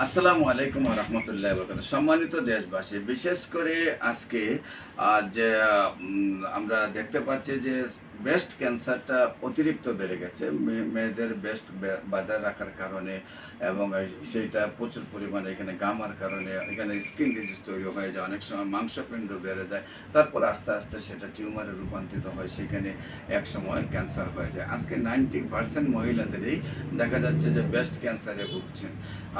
আসসালামু আলাইকুম ওয়া রাহমাতুল্লাহি ওয়া বারাকাতুহু। সম্মানিত দেশবাসী, বিশেষ করে আজকে যে আমরা দেখতে পাচ্ছি যে ব্রেস্ট ক্যান্সারটা অতিরিক্ত বেড়ে গেছে। মেয়েদের ব্রেস্ট বাঁধা রাখার কারণে এবং সেইটা প্রচুর পরিমাণে এখানে ঘামার কারণে এখানে স্কিন ডিজিজ তৈরি হয়ে যায়। অনেক সময় মাংসপিণ্ড বেড়ে যায়। তারপর আস্তে আস্তে সেটা টিউমারে রূপান্তরিত হয়, সেখানে একসময় ক্যান্সার হয়ে যায়। আজকে 90% মহিলাদেরই দেখা যাচ্ছে যে ব্রেস্ট ক্যান্সারে ভুগছেন।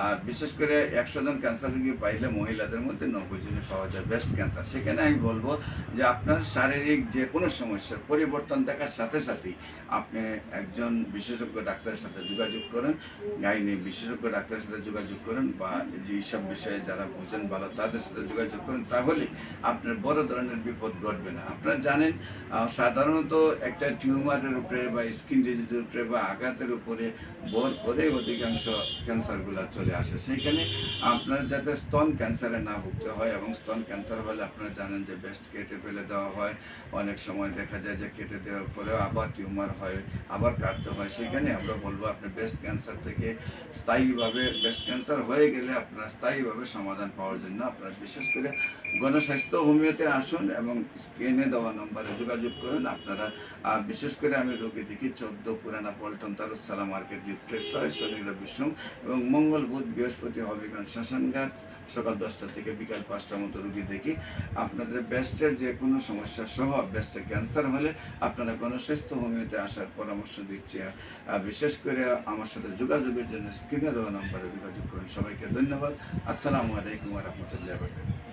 আর বিশেষ করে 100 জন ক্যান্সার রোগী পাইলে মহিলাদের মধ্যে 90 জনই পাওয়া যায় ব্রেস্ট ক্যান্সার। সেখানে আমি বলবো যে আপনার শারীরিক যে কোনো সমস্যার পরিবর্তন দেখার সাথে সাথেই আপনি একজন বিশেষজ্ঞ ডাক্তারের সাথে যোগাযোগ করেন, গাইনি বিশেষজ্ঞ ডাক্তারের সাথে যোগাযোগ করেন, বা যে এইসব বিষয়ে যারা বুঝেন ভালো তাদের সাথে যোগাযোগ করেন, তাহলে আপনার বড় ধরনের বিপদ ঘটবে না। আপনারা জানেন সাধারণত একটা টিউমারের উপরে বা স্কিন ডিজিজের উপরে বা আঘাতের উপরে ভর করে অধিকাংশ ক্যান্সারগুলো চলে আসে। সেইখানে আপনার যাতে স্তন ক্যান্সারে না ভুগতে হয়, এবং স্তন ক্যান্সার হলে আপনারা জানেন যে ব্রেস্ট কেটে ফেলে দেওয়া হয়। অনেক সময় দেখা যায় যে কেটে দেওয়ার পরেও আবার টিউমার হয়, আবার কাটতে হয়। সেখানে আমরা বলবো আপনি ব্রেস্ট ক্যান্সার থেকে স্থায়ীভাবে, ব্রেস্ট ক্যান্সার হয়ে গেলে আপনারা স্থায়ীভাবে সমাধান পাওয়ার জন্য আপনারা বিশেষ করে গণস্বাস্থ্য হোমিওতে আসুন এবং স্ক্রিনে দেওয়া নম্বরে যোগাযোগ করুন। আপনারা বিশেষ করে আমি রোগী দেখি 14 পুরানা পল্টন তারুসালা মার্কেট রিফ্রেশ হয়, শনি রবি সোম, এবং মঙ্গল বুধ বৃহস্পতি হবিগঞ্জ শ্মশানঘাট সকাল 10টা থেকে বিকাল 5টার মতো রুগী দেখি। আপনাদের ব্রেস্টের যে কোনো সমস্যা সহ ব্রেস্টে ক্যান্সার হলে আপনারা গণস্বাস্থ্য হোমিওতে আসার পরামর্শ দিচ্ছি। বিশেষ করে আমার সাথে যোগাযোগের জন্য স্ক্রিনে দেওয়া নম্বরে যোগাযোগ করুন। সবাইকে ধন্যবাদ। আসসালামু আলাইকুম ওয়া রাহমাতুল্লাহি ওয়া বারাকাতুহু।